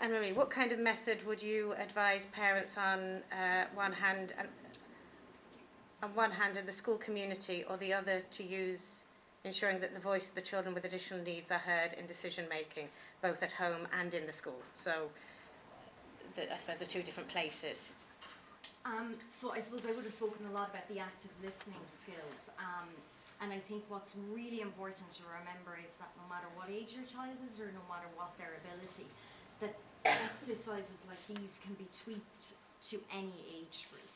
AnneMarie, what kind of method would you advise parents on one hand in the school community, or the other to use, ensuring that the voice of the children with additional needs are heard in decision making, both at home and in the school? So, I suppose the two different places. So I suppose I would have spoken a lot about the active listening skills. And I think what's really important to remember is that no matter what age your child is, or no matter what their ability, that exercises like these can be tweaked to any age group.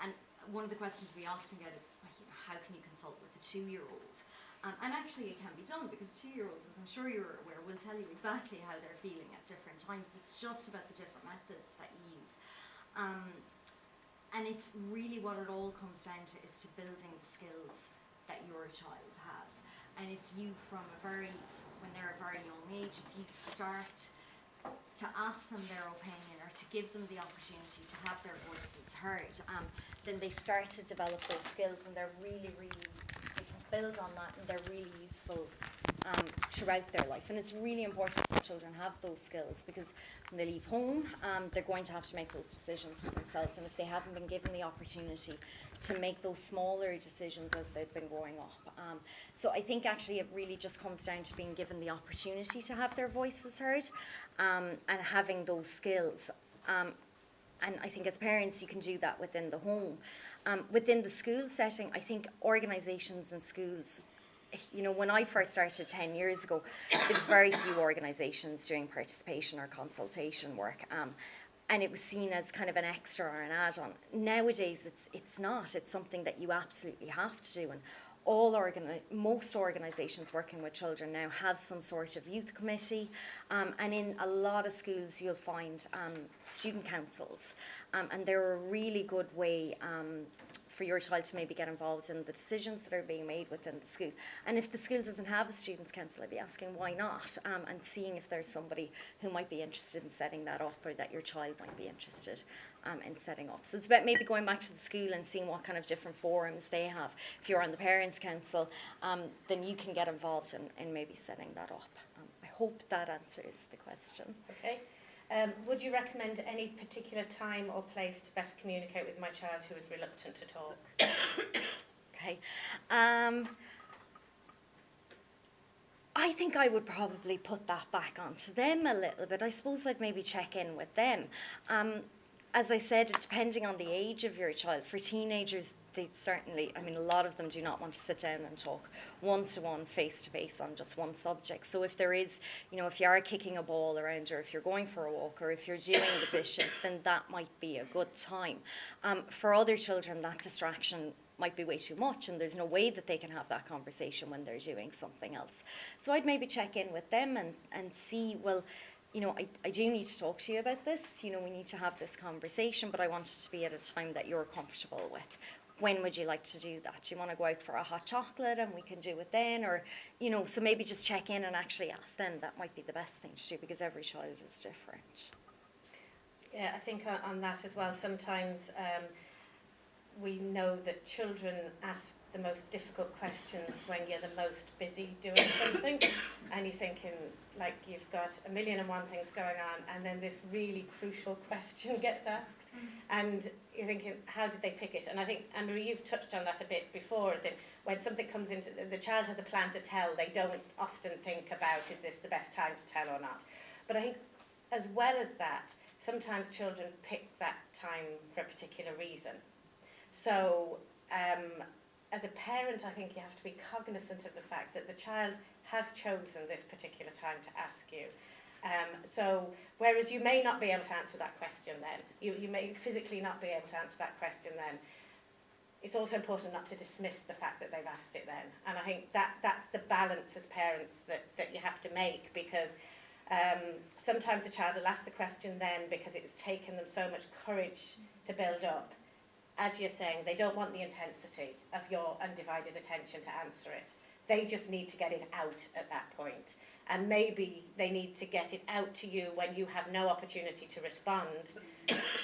And one of the questions we often get is, how can you consult with a 2-year-old? And actually it can be done, because 2-year-olds, as I'm sure you're aware, will tell you exactly how they're feeling at different times. It's just about the different methods that you use. And it's really what it all comes down to, is to building the skills that your child has. And if you, when they're a very young age, if you start to ask them their opinion, or to give them the opportunity to have their voices heard, then they start to develop those skills, and they're really, they can build on that, and they're really useful throughout their life. And it's really important that children have those skills, because when they leave home, they're going to have to make those decisions for themselves, and if they haven't been given the opportunity to make those smaller decisions as they've been growing up. So I think actually it really just comes down to being given the opportunity to have their voices heard, and having those skills. And I think as parents you can do that within the home. Within the school setting, I think organisations and schools, you know, when I first started 10 years ago, there was very few organisations doing participation or consultation work. And it was seen as kind of an extra or an add-on. Nowadays, it's not. It's something that you absolutely have to do. And most organisations working with children now have some sort of youth committee, and in a lot of schools you'll find student councils, and they're a really good way for your child to maybe get involved in the decisions that are being made within the school. And if the school doesn't have a students' council, I'd be asking why not, and seeing if there's somebody who might be interested in setting that up, or that your child might be interested in setting up. So it's about maybe going back to the school and seeing what kind of different forums they have. If you're on the Parents' Council, then you can get involved in maybe setting that up. I hope that answers the question. Okay. Would you recommend any particular time or place to best communicate with my child who is reluctant to talk? Okay. I think I would probably put that back onto them a little bit. I suppose I'd maybe check in with them. As I said, depending on the age of your child, for teenagers, they certainly, I mean, a lot of them do not want to sit down and talk one-to-one, face-to-face on just one subject. So if there is, you know, if you are kicking a ball around, or if you're going for a walk, or if you're doing the dishes, then that might be a good time. For other children, that distraction might be way too much, and there's no way that they can have that conversation when they're doing something else. So I'd maybe check in with them and see, well, you know, I do need to talk to you about this. You know, we need to have this conversation, but I want it to be at a time that you're comfortable with. When would you like to do that? Do you want to go out for a hot chocolate and we can do it then? Or, you know, so maybe just check in and actually ask them. That might be the best thing to do, because every child is different. Yeah, I think on that as well, sometimes we know that children ask the most difficult questions when you're the most busy doing something, and you're thinking, like, you've got 1,000,001 things going on, and then this really crucial question gets asked, and you're thinking, how did they pick it? And I think, AnneMarie, you've touched on that a bit before, that when something comes into, the child has a plan to tell, they don't often think about, is this the best time to tell or not? But I think, as well as that, sometimes children pick that time for a particular reason. So, as a parent, I think you have to be cognizant of the fact that the child has chosen this particular time to ask you. So, whereas you may not be able to answer that question then, you may physically not be able to answer that question then, it's also important not to dismiss the fact that they've asked it then. And I think that's the balance as parents that you have to make, because sometimes the child will ask the question then because it's taken them so much courage to build up. As you're saying, they don't want the intensity of your undivided attention to answer it. They just need to get it out at that point. And maybe they need to get it out to you when you have no opportunity to respond,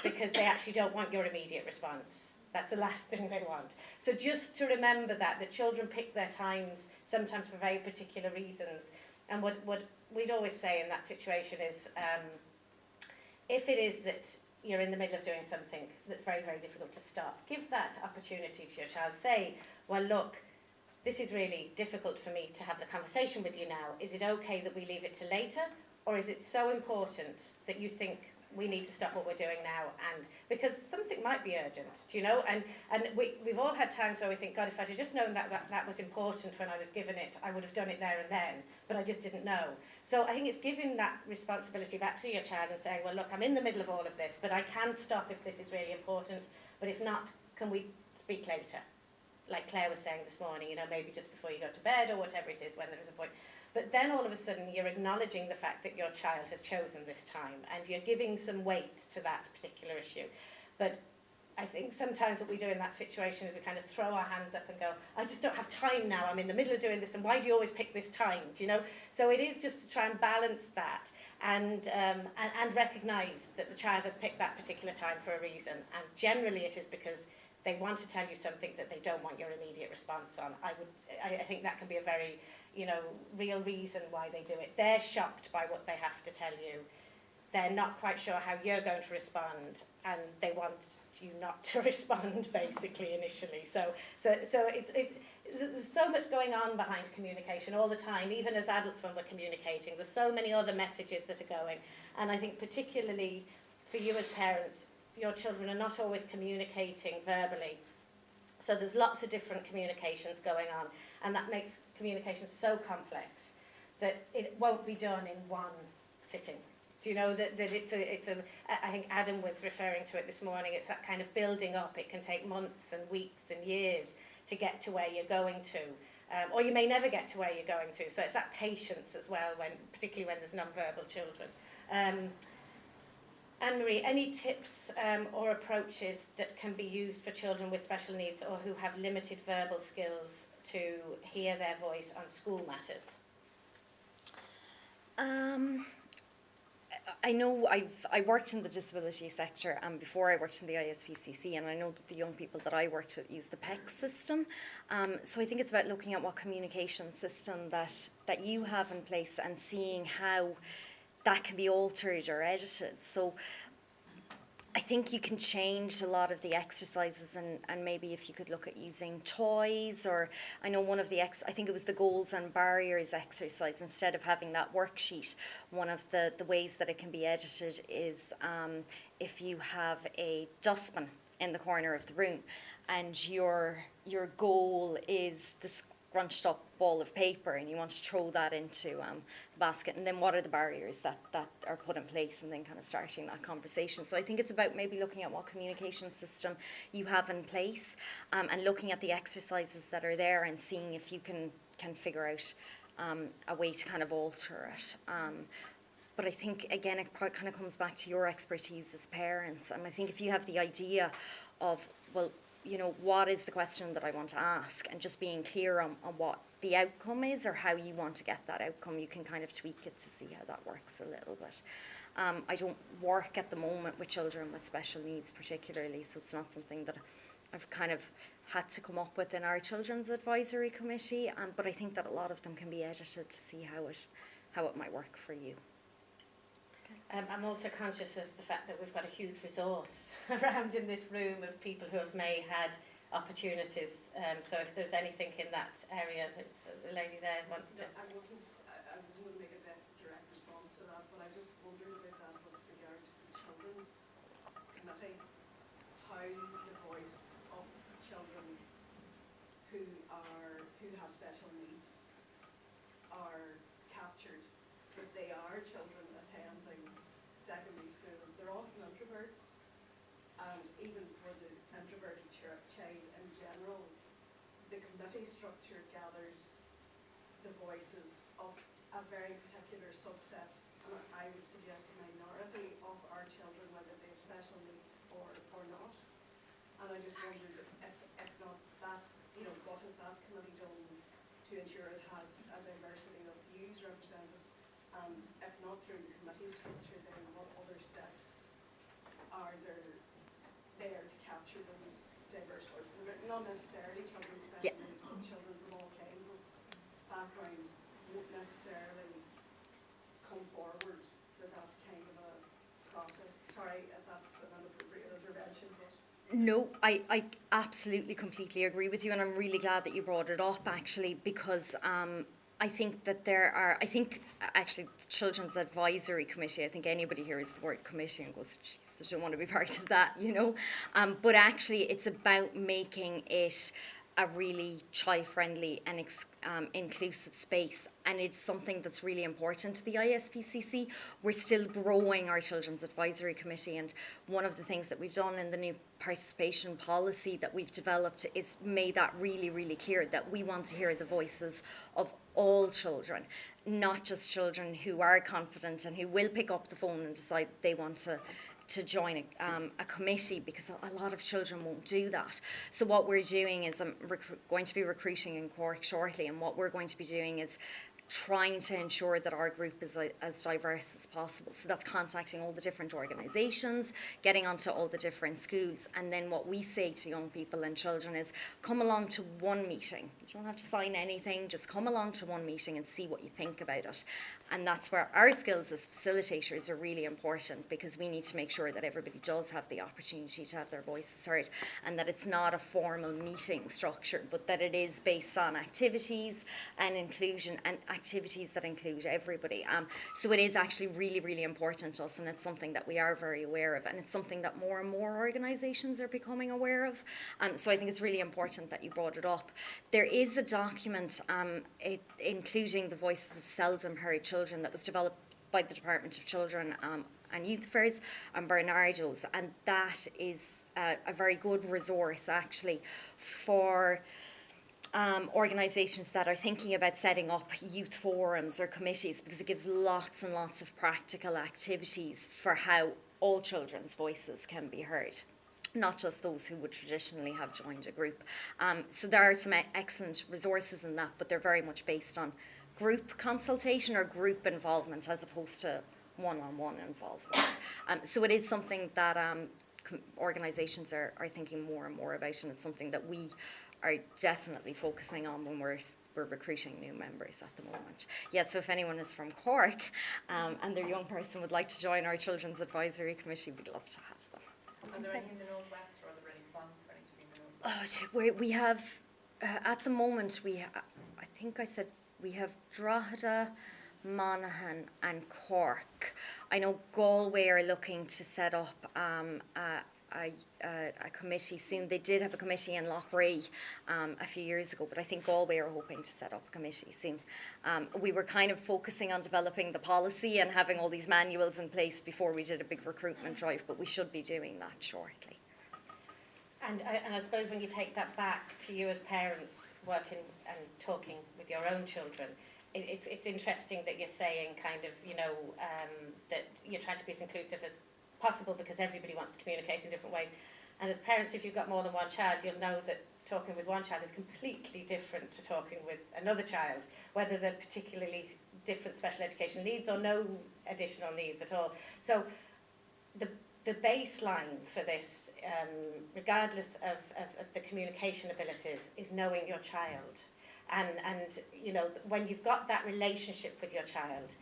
because they actually don't want your immediate response. That's the last thing they want. So just to remember that children pick their times, sometimes for very particular reasons. And what we'd always say in that situation is, if it is that you're in the middle of doing something that's very, very difficult to stop, give that opportunity to your child. Say, well, look, this is really difficult for me to have the conversation with you now. Is it okay that we leave it to later? Or is it so important that you think we need to stop what we're doing now? And because something might be urgent, do you know? And we've all had times where we think, God, if I'd have just known that was important when I was given it, I would have done it there and then, but I just didn't know. So I think it's giving that responsibility back to your child and saying, well, look, I'm in the middle of all of this, but I can stop if this is really important. But if not, can we speak later? Like Claire was saying this morning, you know, maybe just before you go to bed or whatever it is, when there is a point. But then all of a sudden you're acknowledging the fact that your child has chosen this time and you're giving some weight to that particular issue. But I think sometimes what we do in that situation is we kind of throw our hands up and go, I just don't have time now, I'm in the middle of doing this, and why do you always pick this time, do you know? So it is just to try and balance that and recognise that the child has picked that particular time for a reason, and generally it is because they want to tell you something that they don't want your immediate response on. I think that can be a very, you know, real reason why they do it. They're shocked by what they have to tell you. They're not quite sure how you're going to respond, and they want you not to respond, basically, initially. So there's so much going on behind communication all the time, even as adults when we're communicating. There's so many other messages that are going. And I think particularly for you as parents, your children are not always communicating verbally. So there's lots of different communications going on, and that makes communication so complex that it won't be done in one sitting. Do you know that it's a I think Adam was referring to it this morning, it's that kind of building up. It can take months and weeks and years to get to where you're going to. Or you may never get to where you're going to. So it's that patience as well, particularly when there's non-verbal children. AnneMarie, any tips or approaches that can be used for children with special needs or who have limited verbal skills to hear their voice on school matters? I know I worked in the disability sector, and before I worked in the ISPCC, and I know that the young people that I worked with use the PEC system. So I think it's about looking at what communication system that you have in place and seeing how that can be altered or edited. So I think you can change a lot of the exercises, and maybe if you could look at using toys, or I know one of the I think it was the goals and barriers exercise. Instead of having that worksheet, one of the ways that it can be edited is if you have a dustbin in the corner of the room, and your goal is the scrunched up ball of paper, and you want to throw that into the basket, and then what are the barriers that are put in place, and then kind of starting that conversation. So I think it's about maybe looking at what communication system you have in place, and looking at the exercises that are there and seeing if you can figure out a way to kind of alter it. But I think, again, it kind of comes back to your expertise as parents. And I think if you have the idea of, well, you know, what is the question that I want to ask, and just being clear on what the outcome is or how you want to get that outcome, you can kind of tweak it to see how that works a little bit. I don't work at the moment with children with special needs particularly, so it's not something that I've kind of had to come up with in our Children's Advisory Committee, but I think that a lot of them can be edited to see how it might work for you. I'm also conscious of the fact that we've got a huge resource around in this room of people who have had opportunities. So if there's anything in that area that the lady there wants to... I wasn't going to make a direct response to that, but I just wondered about that with regard to the Children's Committee, how the voice of children who have special needs are captured, because they are children attending secondary schools. They're often introverts, and even for the introverted child in general, the committee structure gathers the voices of a very particular subset, and I would suggest a minority of our children, whether they have special needs or not. And I just wondered if not that, you know, what has that committee done to ensure it has a diversity of views represented? And if not through the committee structure, then what other steps are there to capture those diverse voices? Not necessarily children with special needs, but children from all kinds of backgrounds won't necessarily come forward for that kind of a process? Sorry if that's an inappropriate intervention, but. No, I absolutely completely agree with you, and I'm really glad that you brought it up, actually, because I think that actually the Children's Advisory Committee, I think anybody hears the word committee and goes, "Jeez, I don't want to be part of that," you know. But actually it's about making it a really child-friendly and inclusive space, and it's something that's really important to the ISPCC. We're still growing our Children's Advisory Committee, and one of the things that we've done in the new participation policy that we've developed is made that really, really clear that we want to hear the voices of all children, not just children who are confident and who will pick up the phone and decide that they want to join a committee, because a lot of children won't do that. So what we're doing is I'm going to be recruiting in Cork shortly, and what we're going to be doing is trying to ensure that our group is as diverse as possible. So that's contacting all the different organisations, getting onto all the different schools, and then what we say to young people and children is come along to one meeting. You don't have to sign anything, just come along to one meeting and see what you think about it. And that's where our skills as facilitators are really important, because we need to make sure that everybody does have the opportunity to have their voices heard, and that it's not a formal meeting structure, but that it is based on activities and inclusion, and activities that include everybody. So it is actually really, really important to us, and it's something that we are very aware of, and it's something that more and more organisations are becoming aware of. So I think it's really important that you brought it up. There is a document including the voices of seldom heard children that was developed by the Department of Children and Youth Affairs and Bernardo's, and that is a very good resource actually for organisations that are thinking about setting up youth forums or committees, because it gives lots and lots of practical activities for how all children's voices can be heard, not just those who would traditionally have joined a group. So there are some excellent resources in that, but they're very much based on group consultation or group involvement as opposed to one-on-one involvement. So it is something that organisations are thinking more and more about, and it's something that we are definitely focusing on when we're recruiting new members at the moment. Yeah, so if anyone is from Cork and their young person would like to join our Children's Advisory Committee, we'd love to have them. Are there any in the Northwest, or are there any plans for any to be in the Northwest? We have, at the moment, I think I said we have Drogheda, Monaghan and Cork. I know Galway are looking to set up a committee soon. They did have a committee in Loughrea a few years ago, but I think Galway are hoping to set up a committee soon. We were kind of focusing on developing the policy and having all these manuals in place before we did a big recruitment drive, but we should be doing that shortly. And I suppose when you take that back to you as parents working and talking with your own children, it's interesting that you're saying kind of, you know, that you're trying to be as inclusive as possible because everybody wants to communicate in different ways. And as parents, if you've got more than one child, you'll know that talking with one child is completely different to talking with another child, whether they're particularly different special education needs or no additional needs at all. So the baseline for this, regardless of the communication abilities, is knowing your child. And you know, when you've got that relationship with your child,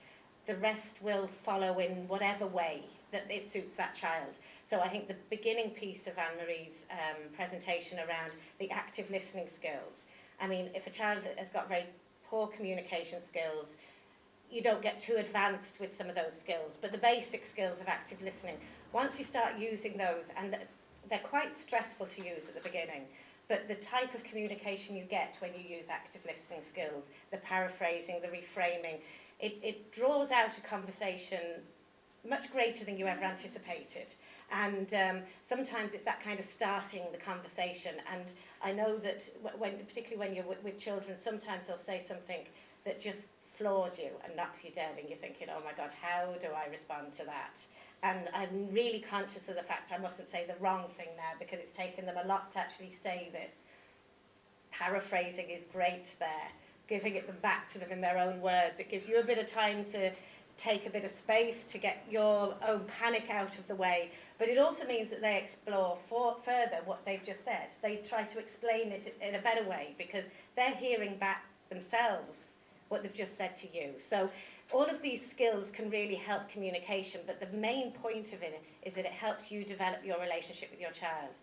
the rest will follow in whatever way that it suits that child. So I think the beginning piece of AnneMarie's presentation around the active listening skills, I mean, if a child has got very poor communication skills, you don't get too advanced with some of those skills, but the basic skills of active listening, once you start using those, and they're quite stressful to use at the beginning, but the type of communication you get when you use active listening skills, the paraphrasing, the reframing, it draws out a conversation much greater than you ever anticipated. And sometimes it's that kind of starting the conversation. And I know that particularly when you're with children, sometimes they'll say something that just floors you and knocks you dead, and you're thinking, oh my God, how do I respond to that? And I'm really conscious of the fact I mustn't say the wrong thing now, because it's taken them a lot to actually say this. Paraphrasing is great there, giving it back to them in their own words. It gives you a bit of time to take a bit of space to get your own panic out of the way, but it also means that they explore further what they've just said. They try to explain it in a better way, because they're hearing back themselves what they've just said to you. So all of these skills can really help communication, but the main point of it is that it helps you develop your relationship with your child.